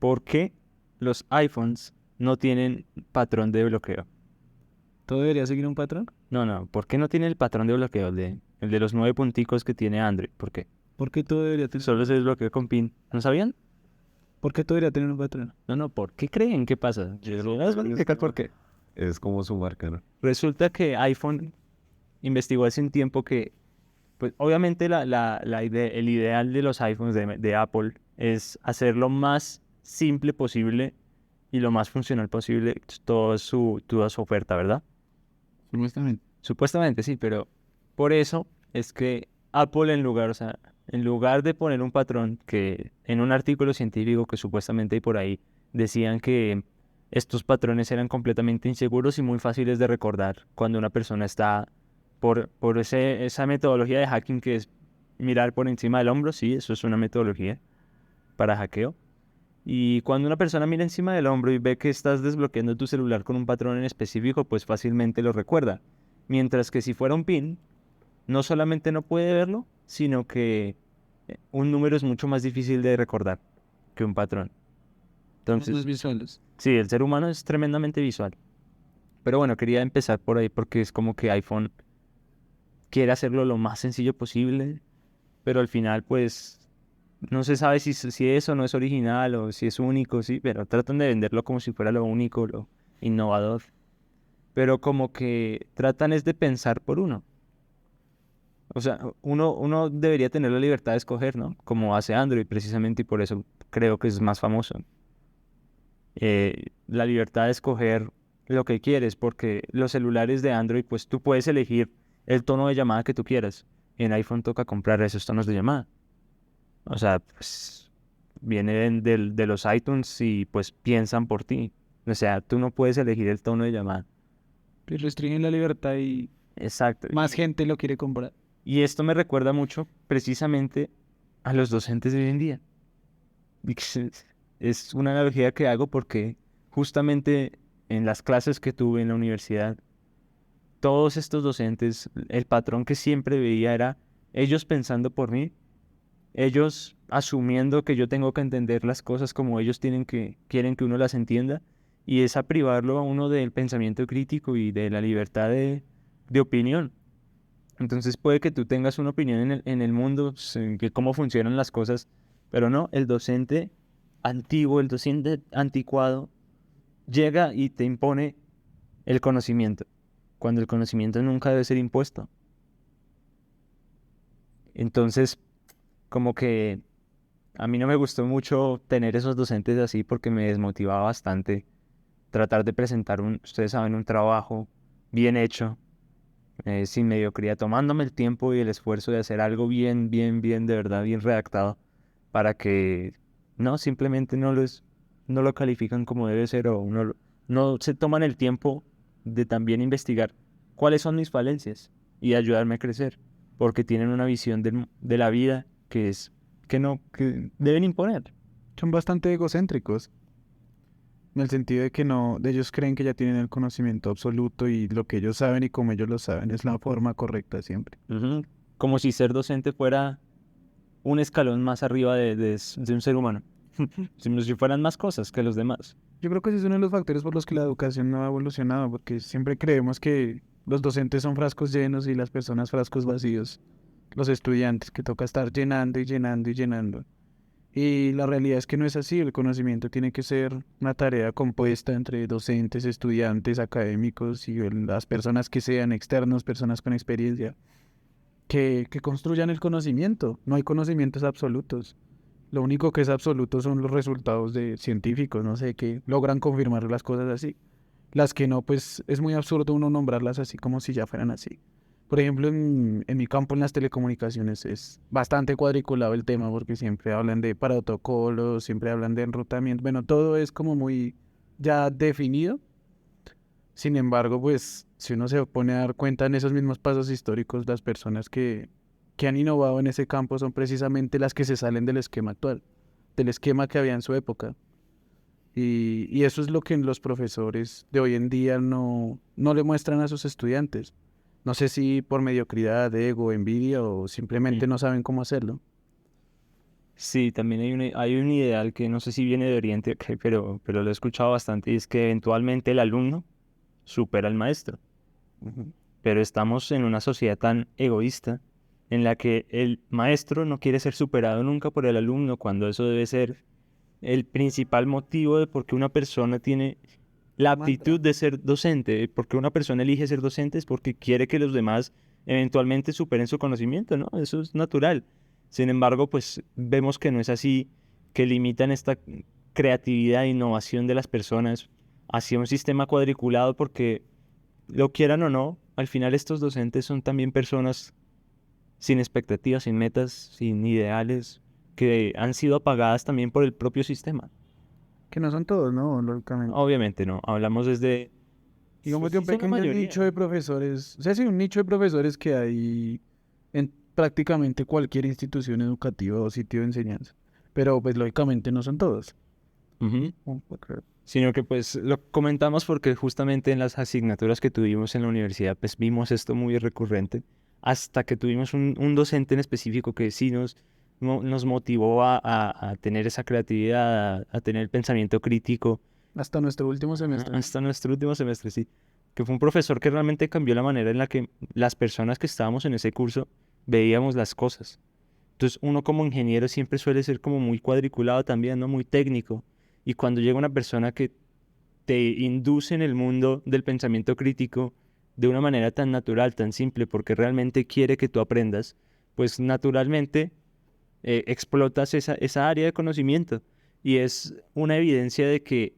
¿por qué los iPhones no tienen patrón de bloqueo? ¿Todo debería seguir un patrón? No, ¿por qué no tiene el patrón de bloqueo, el de los 9 punticos que tiene Android? ¿Por qué? ¿Por qué todo debería tener un Solo se patrón? desbloquea con PIN. ¿No sabían? ¿Por qué todo debería tener un patrón? No, ¿por qué creen que pasa? Yo les voy a explicar por qué. Es como su marca, ¿no? Resulta que iPhone investigó hace un tiempo que, pues obviamente el ideal de los iPhones de Apple es hacer lo más simple posible y lo más funcional posible toda su oferta, ¿verdad? Supuestamente. Supuestamente sí, pero por eso es que Apple en lugar de poner un patrón que en un artículo científico que supuestamente hay por ahí decían que estos patrones eran completamente inseguros y muy fáciles de recordar cuando una persona está por esa metodología de hacking que es mirar por encima del hombro, sí, eso es una metodología para hackeo. Y cuando una persona mira encima del hombro y ve que estás desbloqueando tu celular con un patrón en específico, pues fácilmente lo recuerda. Mientras que si fuera un PIN, no solamente no puede verlo, sino que un número es mucho más difícil de recordar que un patrón. Somos más Entonces, visuales. sí, el ser humano es tremendamente visual. Pero bueno, quería empezar por ahí porque es como que iPhone quiere hacerlo lo más sencillo posible, pero al final, pues, no se sabe si eso no es original o si es único, sí, pero tratan de venderlo como si fuera lo único, lo innovador. Pero como que tratan es de pensar por uno. O sea, uno debería tener la libertad de escoger, ¿no? Como hace Android precisamente y por eso creo que es más famoso. La libertad de escoger lo que quieres, porque los celulares de Android, pues tú puedes elegir el tono de llamada que tú quieras. En iPhone toca comprar esos tonos de llamada. O sea, pues vienen de los iTunes y pues piensan por ti. O sea, tú no puedes elegir el tono de llamada. Que restringen la libertad y Exacto. más gente lo quiere comprar. Y esto me recuerda mucho precisamente a los docentes de hoy en día. Y que es una analogía que hago porque justamente en las clases que tuve en la universidad, todos estos docentes, el patrón que siempre veía era ellos pensando por mí, ellos asumiendo que yo tengo que entender las cosas como ellos quieren que uno las entienda, y es a privarlo a uno del pensamiento crítico y de la libertad de opinión. Entonces puede que tú tengas una opinión en el mundo, que cómo funcionan las cosas, pero no, el docente antiguo, el docente anticuado, llega y te impone el conocimiento, cuando el conocimiento nunca debe ser impuesto. Entonces, como que a mí no me gustó mucho tener esos docentes así porque me desmotivaba bastante tratar de presentar ustedes saben, un trabajo bien hecho, sin mediocridad, tomándome el tiempo y el esfuerzo de hacer algo bien, de verdad, bien redactado, para que no, simplemente no lo califican como debe ser o no se toman el tiempo de también investigar cuáles son mis falencias y ayudarme a crecer, porque tienen una visión de la vida que deben imponer. Son bastante egocéntricos. En el sentido de que no, de ellos creen que ya tienen el conocimiento absoluto y lo que ellos saben y como ellos lo saben es la forma correcta siempre. Ujú. Como si ser docente fuera un escalón más arriba de un ser humano. Como si fueran más cosas que los demás. Yo creo que ese es uno de los factores por los que la educación no ha evolucionado, porque siempre creemos que los docentes son frascos llenos y las personas frascos vacíos. Los estudiantes que toca estar llenando y llenando y llenando. Y la realidad es que no es así, el conocimiento tiene que ser una tarea compuesta entre docentes, estudiantes, académicos y las personas que sean externos, personas con experiencia, que construyan el conocimiento. No hay conocimientos absolutos. Lo único que es absoluto son los resultados de científicos, no sé, que logran confirmar las cosas así. Las que no, pues es muy absurdo uno nombrarlas así como si ya fueran así. Por ejemplo, en mi campo, en las telecomunicaciones, es bastante cuadriculado el tema porque siempre hablan de protocolos, siempre hablan de enrutamiento. Bueno, todo es como muy ya definido. Sin embargo, pues si uno se pone a dar cuenta en esos mismos pasos históricos, las personas que han innovado en ese campo son precisamente las que se salen del esquema actual, del esquema que había en su época. Y eso es lo que los profesores de hoy en día no le muestran a sus estudiantes. No sé si por mediocridad, ego, envidia o simplemente Mm. no saben cómo hacerlo. Sí, también hay un ideal que no sé si viene de Oriente, pero lo he escuchado bastante y es que eventualmente el alumno supera al maestro. Pero estamos en una sociedad tan egoísta en la que el maestro no quiere ser superado nunca por el alumno, cuando eso debe ser el principal motivo de por qué una persona tiene la Mantra. aptitud de ser docente. Porque una persona elige ser docente es porque quiere que los demás eventualmente superen su conocimiento, ¿no? Eso es natural. Sin embargo, pues vemos que no es así, que limitan esta creatividad e innovación de las personas hacia un sistema cuadriculado porque, lo quieran o no, al final estos docentes son también personas sin expectativas, sin metas, sin ideales, que han sido apagadas también por el propio sistema. Que no son todos, ¿no? Lógicamente. Obviamente no, hablamos desde... Digamos Pues de sí un son la pequeño mayoría, nicho de ¿no? profesores, o sea, sí, un nicho de profesores que hay en prácticamente cualquier institución educativa o sitio de enseñanza. Pero pues lógicamente no son todos. Ujú. Ok. Sino que pues lo comentamos porque justamente en las asignaturas que tuvimos en la universidad pues vimos esto muy recurrente, hasta que tuvimos un docente en específico que sí nos motivó a tener esa creatividad, a tener el pensamiento crítico. Hasta nuestro último semestre, ¿no? Hasta nuestro último semestre, sí. Que fue un profesor que realmente cambió la manera en la que las personas que estábamos en ese curso veíamos las cosas. Entonces, uno como ingeniero siempre suele ser como muy cuadriculado también, ¿no? Muy técnico. Y cuando llega una persona que te induce en el mundo del pensamiento crítico de una manera tan natural, tan simple, porque realmente quiere que tú aprendas, pues naturalmente explotas esa área de conocimiento. Y es una evidencia de que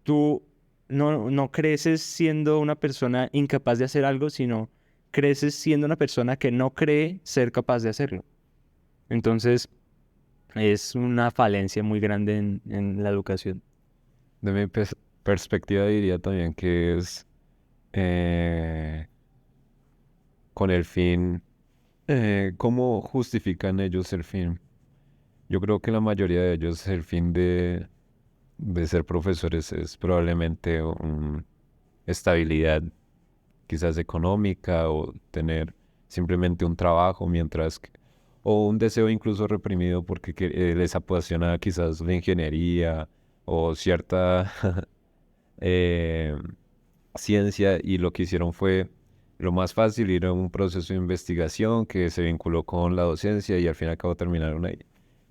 tú no creces siendo una persona incapaz de hacer algo, sino creces siendo una persona que no cree ser capaz de hacerlo. Entonces, es una falencia muy grande en la educación. De mi perspectiva diría también que es eh, con el fin, ¿cómo justifican ellos el fin? Yo creo que la mayoría de ellos el fin de ser profesores es probablemente estabilidad, quizás económica o tener simplemente un trabajo o un deseo incluso reprimido porque les apasiona quizás la ingeniería o cierta eh, ciencia y lo que hicieron fue lo más fácil, ir a un proceso de investigación que se vinculó con la docencia y al fin y al cabo terminaron ahí.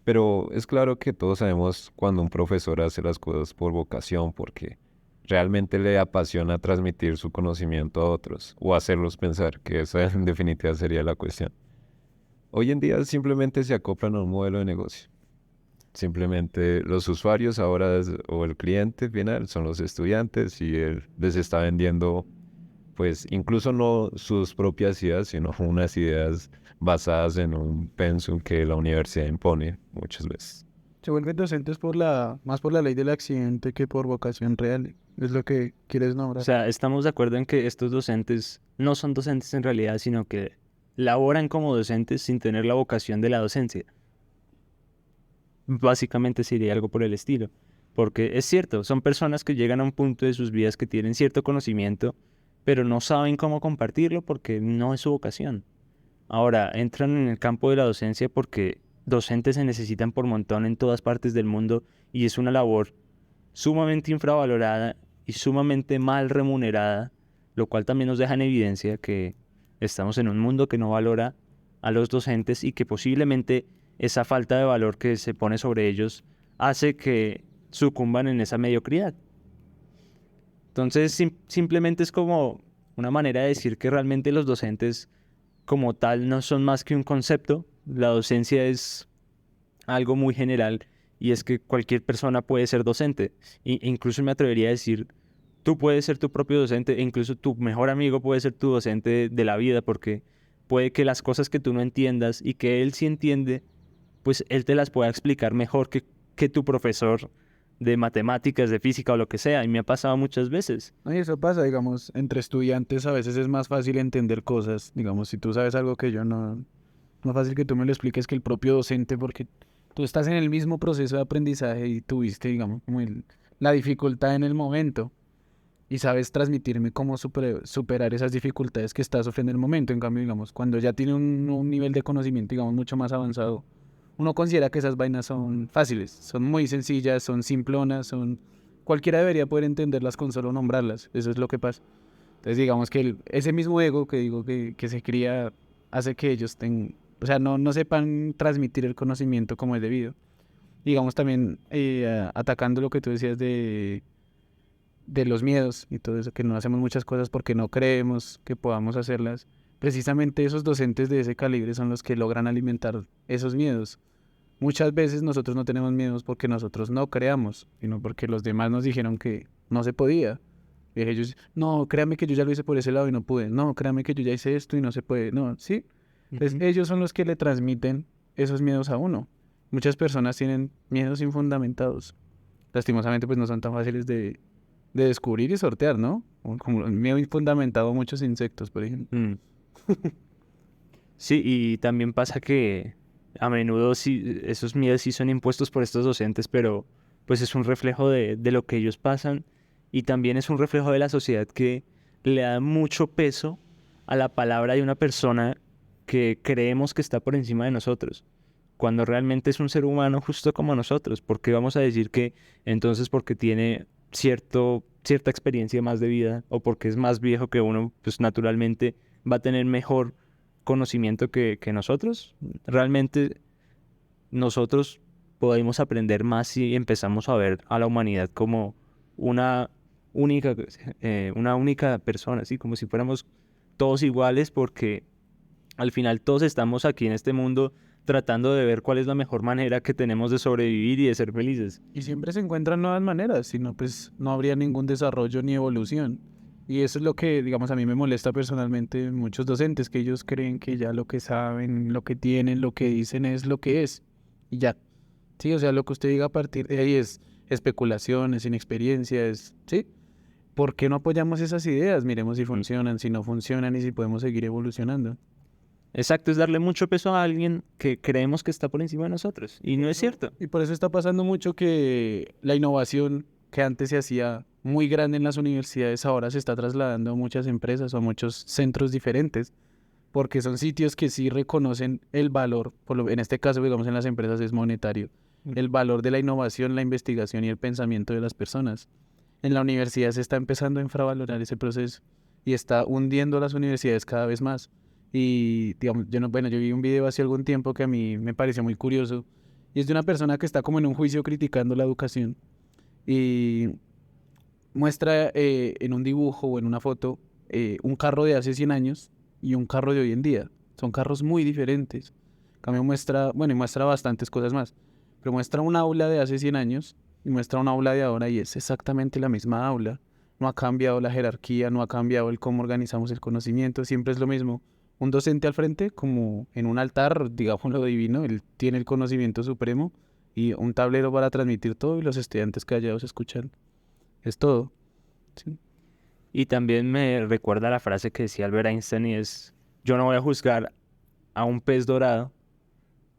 Pero es claro que todos sabemos cuando un profesor hace las cosas por vocación, porque realmente le apasiona transmitir su conocimiento a otros o hacerlos pensar, que esa en definitiva sería la cuestión. Hoy en día simplemente se acoplan a un modelo de negocio. Simplemente los usuarios ahora o el cliente final son los estudiantes y él les está vendiendo pues incluso no sus propias ideas, sino unas ideas basadas en un pensum que la universidad impone muchas veces. Se vuelven docentes más por la ley del accidente que por vocación real. Es lo que quieres O nombrar. sea, estamos de acuerdo en que estos docentes no son docentes en realidad, sino que laboran como docentes sin tener la vocación de la docencia. Básicamente sería algo por el estilo. Porque es cierto, son personas que llegan a un punto de sus vidas que tienen cierto conocimiento, pero no saben cómo compartirlo porque no es su vocación. Ahora, entran en el campo de la docencia porque docentes se necesitan por montón en todas partes del mundo y es una labor sumamente infravalorada y sumamente mal remunerada, lo cual también nos deja en evidencia que estamos en un mundo que no valora a los docentes y que posiblemente esa falta de valor que se pone sobre ellos hace que sucumban en esa mediocridad. Entonces, simplemente es como una manera de decir que realmente los docentes como tal no son más que un concepto. La docencia es algo muy general y es que cualquier persona puede ser docente. Incluso me atrevería a decir, tú puedes ser tu propio docente e incluso tu mejor amigo puede ser tu docente de la vida porque puede que las cosas que tú no entiendas y que él sí entiende, pues él te las pueda explicar mejor que tu profesor de matemáticas, de física o lo que sea. Y me ha pasado muchas veces. No, y eso pasa, digamos, entre estudiantes a veces es más fácil entender cosas. Digamos, si tú sabes algo que yo no, más fácil que tú me lo expliques que el propio docente, porque tú estás en el mismo proceso de aprendizaje y tuviste, digamos, como la dificultad en el momento y sabes transmitirme cómo superar esas dificultades que estás sufriendo en el momento. En cambio, digamos, cuando ya tiene un nivel de conocimiento, digamos, mucho más avanzado, uno considera que esas vainas son fáciles, son muy sencillas, son simplonas, cualquiera debería poder entenderlas con solo nombrarlas, eso es lo que pasa. Entonces digamos que ese mismo ego que digo que se cría hace que ellos o sea, no sepan transmitir el conocimiento como es debido. Digamos también atacando lo que tú decías de los miedos y todo eso, que no hacemos muchas cosas porque no creemos que podamos hacerlas. Precisamente esos docentes de ese calibre son los que logran alimentar esos miedos. Muchas veces nosotros no tenemos miedos porque nosotros no creamos, sino porque los demás nos dijeron que no se podía. Y ellos, no, créame que yo ya lo hice por ese lado y no pude. No, créame que yo ya hice esto y no se puede. No, ¿sí? Entonces ellos son los que le transmiten esos miedos a uno. Muchas personas tienen miedos infundamentados. Lastimosamente pues no son tan fáciles de descubrir y sortear, ¿no? Como el miedo infundamentado a muchos insectos, por ejemplo. Mm. Sí, y también pasa que a menudo sí, esos miedos sí son impuestos por estos docentes, pero pues es un reflejo de lo que ellos pasan y también es un reflejo de la sociedad que le da mucho peso a la palabra de una persona que creemos que está por encima de nosotros, cuando realmente es un ser humano justo como nosotros. ¿Por qué vamos a decir que entonces porque tiene cierta experiencia más de vida o porque es más viejo que uno, pues naturalmente va a tener mejor conocimiento que nosotros? Realmente nosotros podemos aprender más si empezamos a ver a la humanidad como una una única persona, así como si fuéramos todos iguales, porque al final todos estamos aquí en este mundo tratando de ver cuál es la mejor manera que tenemos de sobrevivir y de ser felices. Y siempre se encuentran nuevas maneras, si no, pues no habría ningún desarrollo ni evolución. Y eso es lo que, digamos, a mí me molesta personalmente en muchos docentes, que ellos creen que ya lo que saben, lo que tienen, lo que dicen es lo que es. Y ya. Sí, o sea, lo que usted diga a partir de ahí es especulaciones, inexperiencia, ¿sí? ¿Por qué no apoyamos esas ideas? Miremos si funcionan, si no funcionan y si podemos seguir evolucionando. Exacto, es darle mucho peso a alguien que creemos que está por encima de nosotros. Y no es cierto. Y por eso está pasando mucho que la innovación que antes se hacía muy grande en las universidades ahora se está trasladando a muchas empresas o a muchos centros diferentes, porque son sitios que sí reconocen el valor, en este caso, digamos, en las empresas es monetario, el valor de la innovación, la investigación y el pensamiento de las personas. En la universidad se está empezando a infravalorar ese proceso y está hundiendo las universidades cada vez más. Y digamos, yo vi un video hace algún tiempo que a mí me pareció muy curioso y es de una persona que está como en un juicio criticando la educación y muestra en un dibujo o en una foto un carro de hace 100 años y un carro de hoy en día. Son carros muy diferentes. En cambio muestra, bueno, y muestra bastantes cosas más, pero muestra un aula de hace 100 años y muestra un aula de ahora y es exactamente la misma aula. No ha cambiado la jerarquía, no ha cambiado el cómo organizamos el conocimiento, siempre es lo mismo. Un docente al frente, como en un altar, digamos lo divino, él tiene el conocimiento supremo y un tablero para transmitir todo y los estudiantes callados escuchan. Es todo. Sí. Y también me recuerda la frase que decía Albert Einstein y es, yo no voy a juzgar a un pez dorado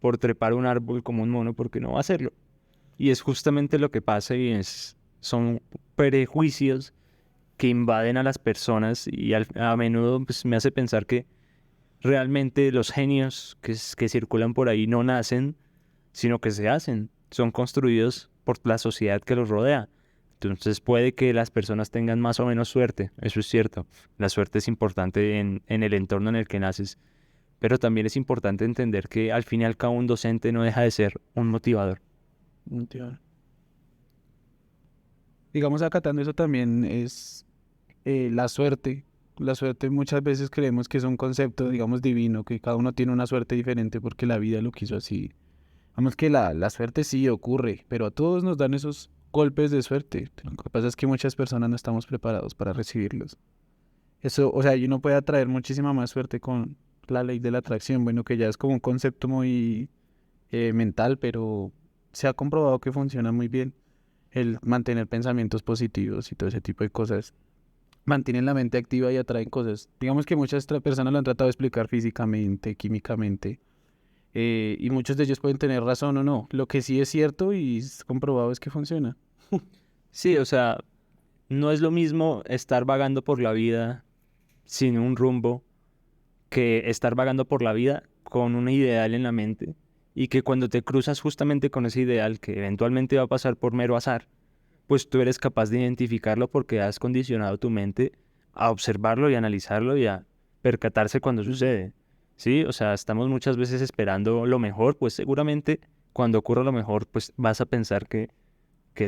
por trepar un árbol como un mono porque no va a hacerlo. Y es justamente lo que pasa y son prejuicios que invaden a las personas y a menudo pues, me hace pensar que realmente los genios que circulan por ahí no nacen, sino que se hacen, son construidos por la sociedad que los rodea. Entonces puede que las personas tengan más o menos suerte, eso es cierto. La suerte es importante en el entorno en el que naces, pero también es importante entender que al fin y al cabo un docente no deja de ser un motivador. Entiendo. Digamos, acatando eso también es la suerte. La suerte muchas veces creemos que es un concepto, digamos, divino, que cada uno tiene una suerte diferente porque la vida lo quiso así. Vamos que la suerte sí ocurre, pero a todos nos dan esos golpes de suerte. Lo que pasa es que muchas personas no estamos preparados para recibirlos. Eso, o sea, y uno puede atraer muchísima más suerte con la ley de la atracción, bueno, que ya es como un concepto muy mental, pero se ha comprobado que funciona muy bien el mantener pensamientos positivos y todo ese tipo de cosas. Mantienen la mente activa y atraen cosas. Digamos que muchas personas lo han tratado de explicar físicamente, químicamente, y muchos de ellos pueden tener razón o no. Lo que sí es cierto y es comprobado es que funciona. Sí, o sea, no es lo mismo estar vagando por la vida sin un rumbo que estar vagando por la vida con un ideal en la mente y que cuando te cruzas justamente con ese ideal que eventualmente va a pasar por mero azar, pues tú eres capaz de identificarlo porque has condicionado tu mente a observarlo y analizarlo y a percatarse cuando sucede. ¿Sí? O sea, estamos muchas veces esperando lo mejor, pues seguramente cuando ocurra lo mejor, pues vas a pensar que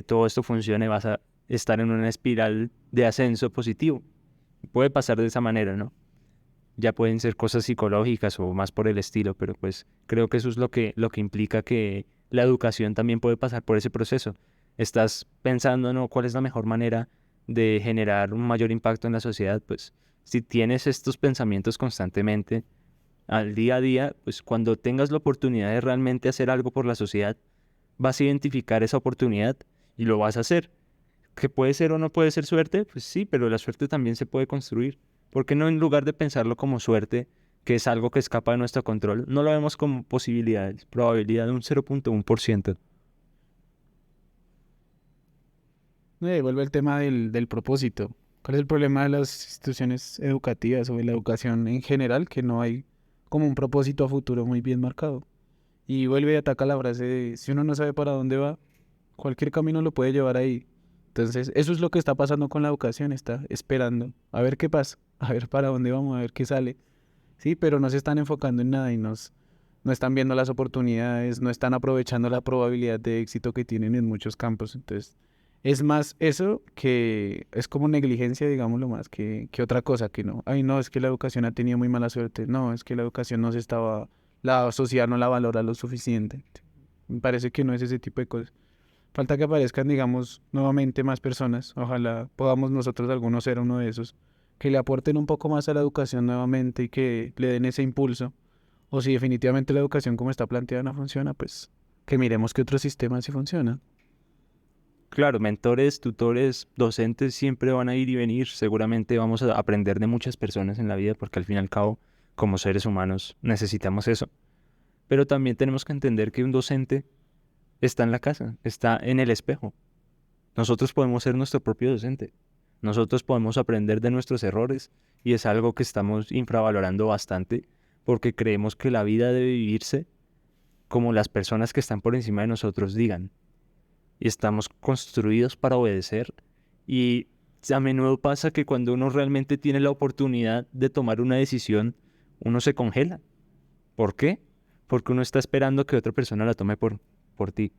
todo esto funcione, vas a estar en una espiral de ascenso positivo. Puede pasar de esa manera, ¿no? Ya pueden ser cosas psicológicas o más por el estilo, pero pues creo que eso es lo que implica que la educación también puede pasar por ese proceso. Estás pensando, ¿no? ¿Cuál es la mejor manera de generar un mayor impacto en la sociedad? Pues si tienes estos pensamientos constantemente al día a día, pues cuando tengas la oportunidad de realmente hacer algo por la sociedad, vas a identificar esa oportunidad y lo vas a hacer. ¿Que puede ser o no puede ser suerte? Pues sí, pero la suerte también se puede construir. ¿Por qué no en lugar de pensarlo como suerte, que es algo que escapa de nuestro control, no lo vemos como posibilidades, probabilidad de un 0,1%? Vuelve el tema del propósito. ¿Cuál es el problema de las instituciones educativas o de la educación en general? Que no hay como un propósito a futuro muy bien marcado. Y vuelve y ataca la frase de, si uno no sabe para dónde va, cualquier camino lo puede llevar ahí. Entonces, eso es lo que está pasando con la educación, está esperando a ver qué pasa, a ver para dónde vamos, a ver qué sale. Sí, pero no se están enfocando en nada y no están viendo las oportunidades, no están aprovechando la probabilidad de éxito que tienen en muchos campos. Entonces, es más eso que es como negligencia, digámoslo más, que otra cosa, que no. Ay, no, es que la educación ha tenido muy mala suerte. No, es que la educación no se estaba, la sociedad no la valora lo suficiente. Me parece que no es ese tipo de cosas. Falta que aparezcan, digamos, nuevamente más personas. Ojalá podamos nosotros algunos ser uno de esos, que le aporten un poco más a la educación nuevamente y que le den ese impulso. O si definitivamente la educación como está planteada no funciona, pues que miremos que otros sistemas sí funcionan. Claro, mentores, tutores, docentes siempre van a ir y venir. Seguramente vamos a aprender de muchas personas en la vida porque al fin y al cabo, como seres humanos, necesitamos eso. Pero también tenemos que entender que un docente está en la casa, está en el espejo. Nosotros podemos ser nuestro propio docente. Nosotros podemos aprender de nuestros errores y es algo que estamos infravalorando bastante porque creemos que la vida debe vivirse como las personas que están por encima de nosotros digan. Y estamos construidos para obedecer y a menudo pasa que cuando uno realmente tiene la oportunidad de tomar una decisión, uno se congela. ¿Por qué? Porque uno está esperando que otra persona la tome por ti.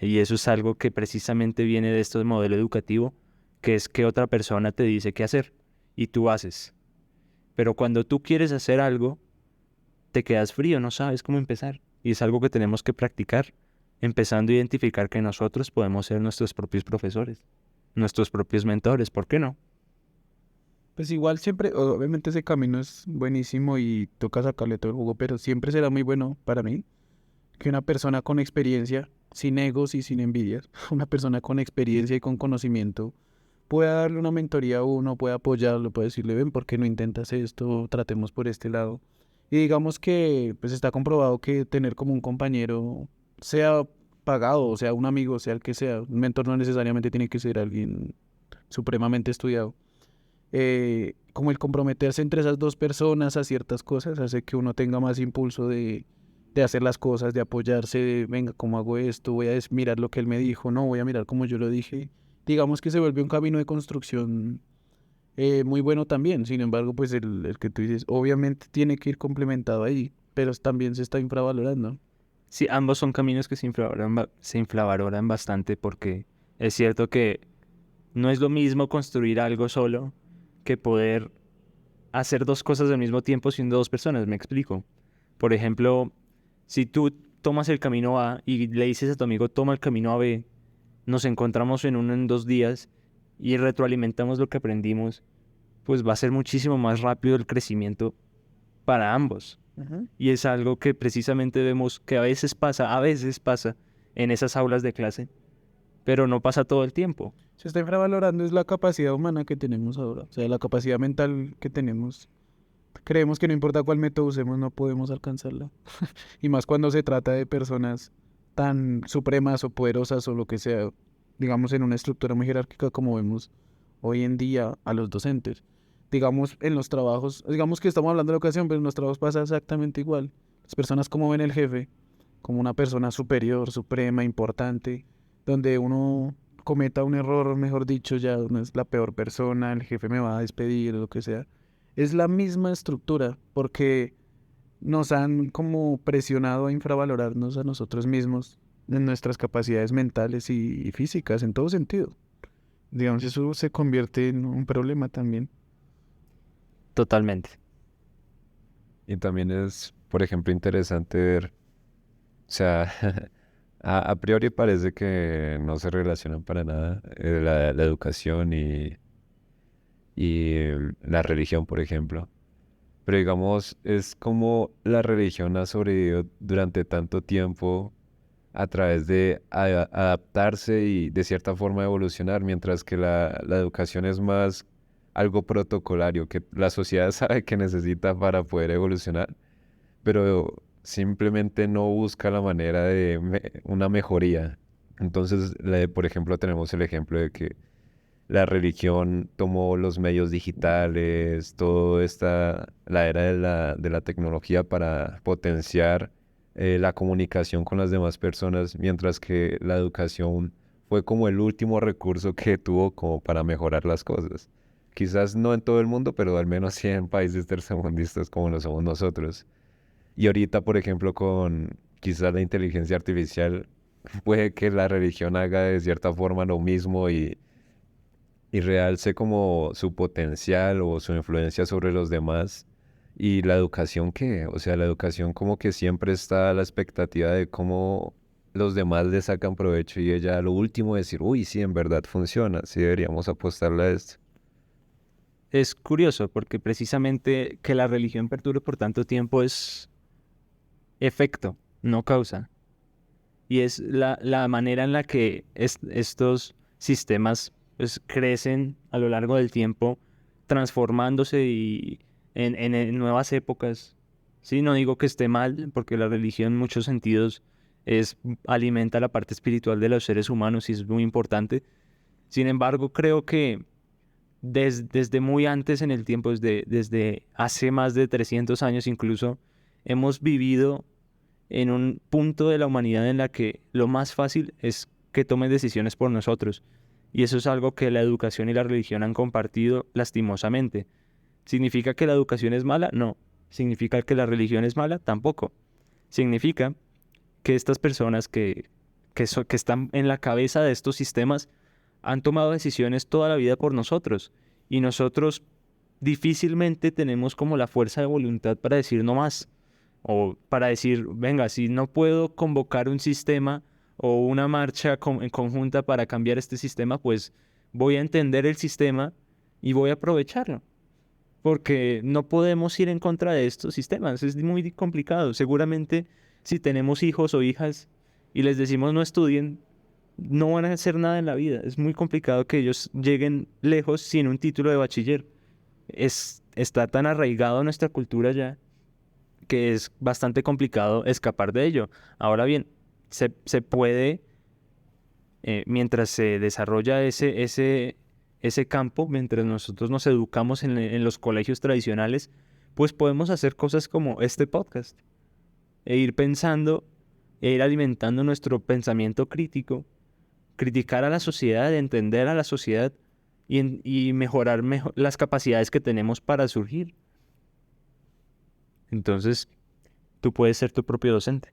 Y eso es algo que precisamente viene de este modelo educativo, que es que otra persona te dice qué hacer y tú haces. Pero cuando tú quieres hacer algo, te quedas frío, no sabes cómo empezar. Y es algo que tenemos que practicar, empezando a identificar que nosotros podemos ser nuestros propios profesores, nuestros propios mentores, ¿por qué no? Pues igual siempre, obviamente ese camino es buenísimo y toca sacarle todo el jugo, pero siempre será muy bueno para mí que una persona con experiencia, sin egos y sin envidias, una persona con experiencia y con conocimiento, pueda darle una mentoría a uno, pueda apoyarlo, puede decirle, ven, ¿por qué no intentas esto? Tratemos por este lado. Y digamos que pues está comprobado que tener como un compañero, sea pagado, o sea un amigo, sea el que sea, un mentor no necesariamente tiene que ser alguien supremamente estudiado. Como el comprometerse entre esas dos personas a ciertas cosas hace que uno tenga más impulso de hacer las cosas, de apoyarse, de, venga, ¿cómo hago esto? Voy a mirar lo que él me dijo, no, voy a mirar como yo lo dije. Digamos que se vuelve un camino de construcción muy bueno también. Sin embargo, pues el que tú dices, obviamente tiene que ir complementado ahí, pero también se está infravalorando. Sí, ambos son caminos que se infravaloran bastante porque es cierto que no es lo mismo construir algo solo que poder hacer dos cosas al mismo tiempo siendo dos personas, me explico. Por ejemplo, si tú tomas el camino A y le dices a tu amigo, toma el camino a B, nos encontramos en uno en 2 días y retroalimentamos lo que aprendimos, pues va a ser muchísimo más rápido el crecimiento para ambos. Ujú. Y es algo que precisamente vemos que a veces pasa en esas aulas de clase, pero no pasa todo el tiempo. Se está infravalorando es la capacidad humana que tenemos ahora, o sea, la capacidad mental que tenemos. Creemos que no importa cuál método usemos, no podemos alcanzarla. Y más cuando se trata de personas tan supremas o poderosas o lo que sea, digamos en una estructura muy jerárquica como vemos hoy en día a los docentes. Digamos en los trabajos, digamos que estamos hablando de la educación, pero en los trabajos pasa exactamente igual. Las personas como ven el jefe, como una persona superior, suprema, importante, donde uno cometa un error, mejor dicho, ya uno es la peor persona, el jefe me va a despedir, lo que sea. Es la misma estructura, porque nos han como presionado a infravalorarnos a nosotros mismos en nuestras capacidades mentales y físicas, en todo sentido. Digamos, eso se convierte en un problema también. Totalmente. Y también es, por ejemplo, interesante ver, o sea, a priori parece que no se relacionan para nada la educación y la religión, por ejemplo. Pero digamos, es como la religión ha sobrevivido durante tanto tiempo a través de adaptarse y de cierta forma evolucionar, mientras que la educación es más algo protocolario que la sociedad sabe que necesita para poder evolucionar, pero simplemente no busca la manera de una mejoría. Entonces, por ejemplo, tenemos el ejemplo de que la religión tomó los medios digitales, toda la era de la tecnología para potenciar la comunicación con las demás personas, mientras que la educación fue como el último recurso que tuvo como para mejorar las cosas. Quizás no en todo el mundo, pero al menos sí en países tercermundistas como lo somos nosotros. Y ahorita, por ejemplo, con quizás la inteligencia artificial, puede que la religión haga de cierta forma lo mismo y realce como su potencial o su influencia sobre los demás. Y la educación, ¿qué? O sea, la educación como que siempre está a la expectativa de cómo los demás le sacan provecho y ella lo último decir, uy, sí, en verdad funciona, sí deberíamos apostarle a esto. Es curioso porque precisamente que la religión perdure por tanto tiempo es efecto, no causa. Y es la manera en la que estos sistemas pues, crecen a lo largo del tiempo, transformándose y en nuevas épocas. Sí, no digo que esté mal, porque la religión en muchos sentidos alimenta la parte espiritual de los seres humanos y es muy importante. Sin embargo, creo que desde muy antes en el tiempo, desde hace más de 300 años incluso, hemos vivido en un punto de la humanidad en la que lo más fácil es que tomen decisiones por nosotros. Y eso es algo que la educación y la religión han compartido lastimosamente. ¿Significa que la educación es mala? No. ¿Significa que la religión es mala? Tampoco. Significa que estas personas que están en la cabeza de estos sistemas han tomado decisiones toda la vida por nosotros. Y nosotros difícilmente tenemos como la fuerza de voluntad para decir no más. O para decir, venga, si no puedo convocar un sistema o una marcha en conjunta para cambiar este sistema, pues voy a entender el sistema y voy a aprovecharlo. Porque no podemos ir en contra de estos sistemas, es muy complicado. Seguramente si tenemos hijos o hijas y les decimos no estudien, no van a hacer nada en la vida. Es muy complicado que ellos lleguen lejos sin un título de bachiller. Está tan arraigado a nuestra cultura ya que es bastante complicado escapar de ello. Ahora bien, se puede, mientras se desarrolla ese campo, mientras nosotros nos educamos en los colegios tradicionales, pues podemos hacer cosas como este podcast e ir pensando, e ir alimentando nuestro pensamiento crítico, criticar a la sociedad, entender a la sociedad y mejorar las capacidades que tenemos para surgir. Entonces, tú puedes ser tu propio docente.